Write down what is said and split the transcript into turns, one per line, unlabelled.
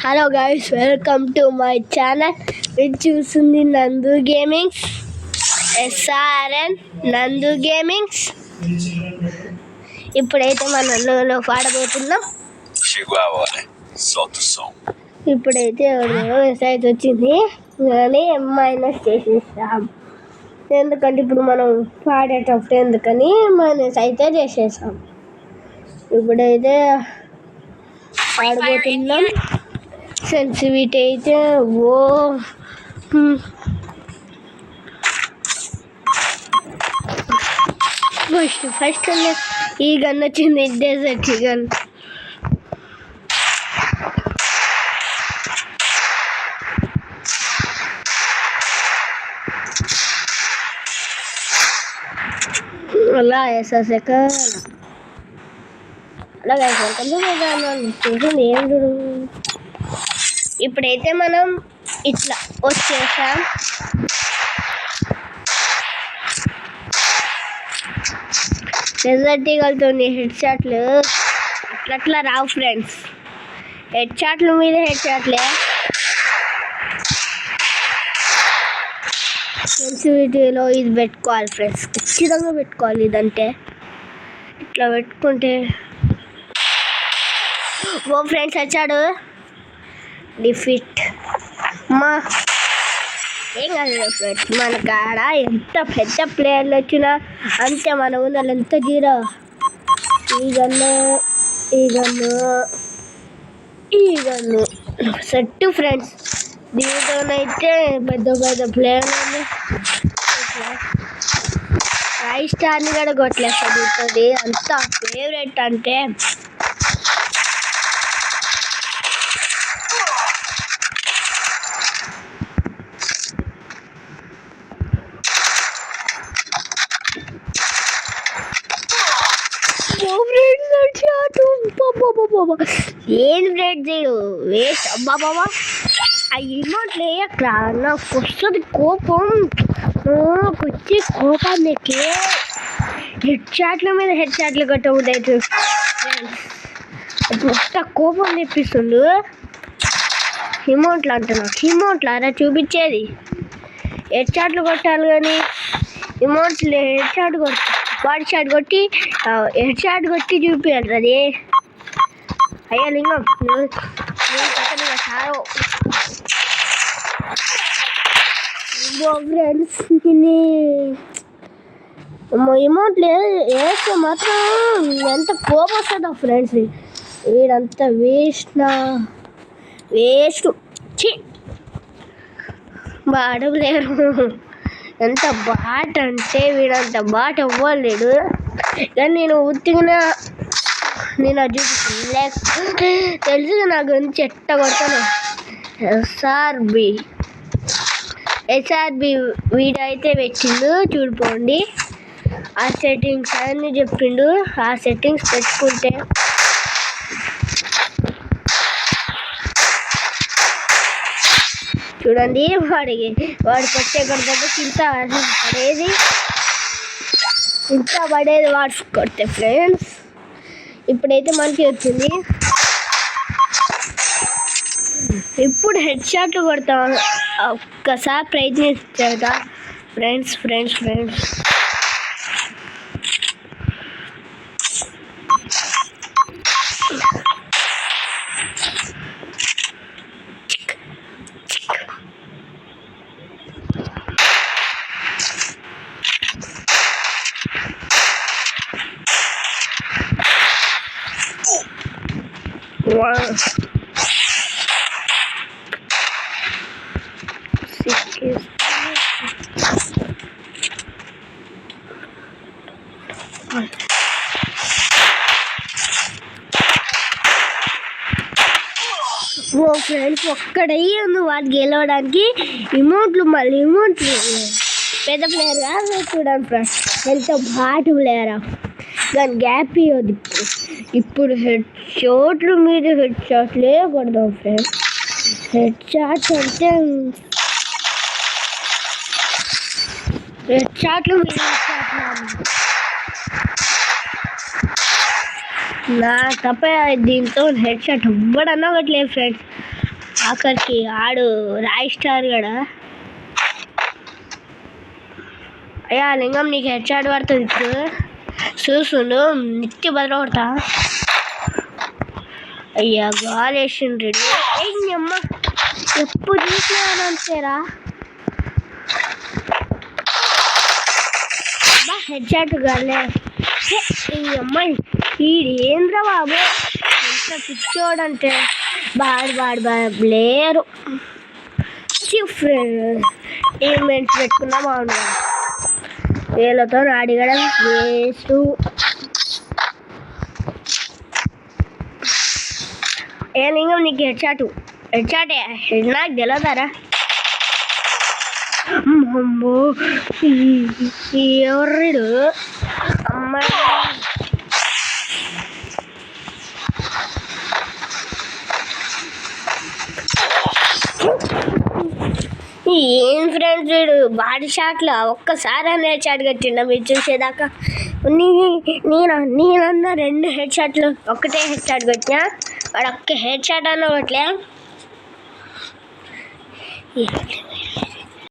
Hello guys, welcome to my channel. మీరు చూస్తుంది నందు గేమింగ్స్, SRN నందు గేమింగ్స్. ఇప్పుడైతే మనం పాడబోతున్నాం. ఇప్పుడైతే మెసేజ్ వచ్చింది కానీ మైనస్ చేసేసాం. ఎందుకంటే ఇప్పుడు మనం పాడేటప్పుడు ఎందుకని మైనస్ అయితే చేసేసాం. ఇప్పుడైతే పాడబోతున్నాం. సెన్సిటివిటీ అయితే ఫస్ట్ ఈ గన్ వచ్చింది, డెజర్ట్ గన్. అలా వేసేసాక అలాగే చూసింది ఏం చూడు. ఇప్పుడైతే మనం ఇట్లా వచ్చేసాం. డెజర్ట్ ఈగల్తో హెడ్ షాట్లు అట్లా రావు ఫ్రెండ్స్. హెడ్ షాట్లు మీద హెడ్ షాట్లే. సెన్సిటివిటీలో ఇది పెట్టుకోవాలి ఫ్రెండ్స్, ఖచ్చితంగా పెట్టుకోవాలి. ఇదంటే ఇట్లా పెట్టుకుంటే ఫ్రెండ్స్ వచ్చాడు డిఫీట్. ఏం కాదు ఫ్రెండ్స్, మన కాడ ఎంత పెద్ద ప్లేయర్లు వచ్చినా అంతే మన ఊళ్ళో ఎంత జీరో. ఈ గన్ను సెట్ ఫ్రెండ్స్. దీంతోనైతే పెద్ద పెద్ద ప్లేయర్లు ఫైవ్ స్టార్ని కూడా కొట్టలేస్తుంది. అంత ఫేవరెట్ అంటే ఏం బ్రేడ్ చేయడు వేస్ట్. అబ్బా బాబా అయ్యట్లే అక్కడ నాకు వస్తుంది కోపం. నాకు వచ్చే కోపానికి హెడ్ షాట్ల మీద హెడ్ షాట్లు కొట్టకూడదు. మొత్తం కోపం తెప్పిస్తుండు. హిమోట్లు అంటున్నా, హిమోట్లు అలా చూపించేది. హెడ్ షాట్లు కొట్టాలి కానీ హిమోట్లు హెడ్ షాట్ కొట్టి బాడీ షాట్ కొట్టి హెడ్ షాట్ కొట్టి చూపించాలి. అది అయ్యా లింగం ఫ్రెండ్స్. అమౌంట్లు వేస్తే మాత్రం ఎంత కోపం వస్తుందో ఫ్రెండ్స్. వీడంతా వేస్ట్ బాడలేరు. ఎంత బాట అంటే వీడంత బాట ఇవ్వలేడు. కానీ నేను ఉత్తిగా నేను అది తెలుసు నా గురించి ఎట్ట కొడతాను. SRB వీడైతే పెట్టిండు చూడిపోండి. ఆ సెట్టింగ్స్ అన్నీ చెప్పిండు. ఆ సెట్టింగ్స్ పెట్టుకుంటే చూడండి వాడికి వచ్చే కొడితే ఇంత పడేది వాడు కొడితే ఫ్రెండ్స్. ఇప్పుడైతే మనకి వచ్చింది. ఇప్పుడు హెడ్ షాట్లు కొడతాం. ఒక్కసారి ప్రయత్నించా ఫ్రెండ్స్. ఫ్రెండ్స్ ఒక్కడయ్యి ఉంది వాడు గెలవడానికి. ఇమోట్లు పెద్ద ప్లేయర్ కాదు చూడండి ఫ్రెండ్స్, ఎంత బాటు ప్లేయరా. దాని గ్యాప్ ఇవ్వదు. ఇప్పుడు హెడ్ షాట్లు మీద హెడ్ షాట్లే కొడదాం ఫ్రెండ్స్. హెడ్ షాట్స్ అంటే హెడ్ షాట్లు మీద హెడ్ షాట్లు నా తప్ప దీంతో హెడ్ షాట్ ఎవ్వడన్నా ఒకట్లేదు ఫ్రెండ్స్. ఆఖరికి ఆడు రాయ్ స్టార్ కూడా అయ్యా లింగం నీకు హెడ్ షాట్ పడుతుంది ఇప్పుడు చూసుండు నిత్య బదులు కొడతా. అయ్యా గాలి వేసిండ్రు అమ్మ ఎప్పుడు చూసినా అంతేరా బా హెడ్ షాట్ గాలే ఈ అమ్మాయి ఈడేంద్ర బాబు ఎంత పిచ్చోడంటే లేరు టీమ్మెంట్స్ పెట్టుకున్నా బాగుండదు వీళ్ళతో అడిగడం వేస్ట్. ఏ లింగం నీకు హెడ్ షాటే నాకు తెలియదారా. అమ్మో ఎవరు అమ్మాయి ఏం ఫ్రెండ్స్ వీడు బాడీ షాట్లు ఒక్కసారి హెడ్ షాట్ కట్టిండ మీరు చూసేదాకా. నేనన్నా 2 హెడ్ షాట్లు ఒకటే హెడ్ షాట్ కొట్టినా వాడు ఒక్క హెడ్ షాట్ అన్న కొట్టలే.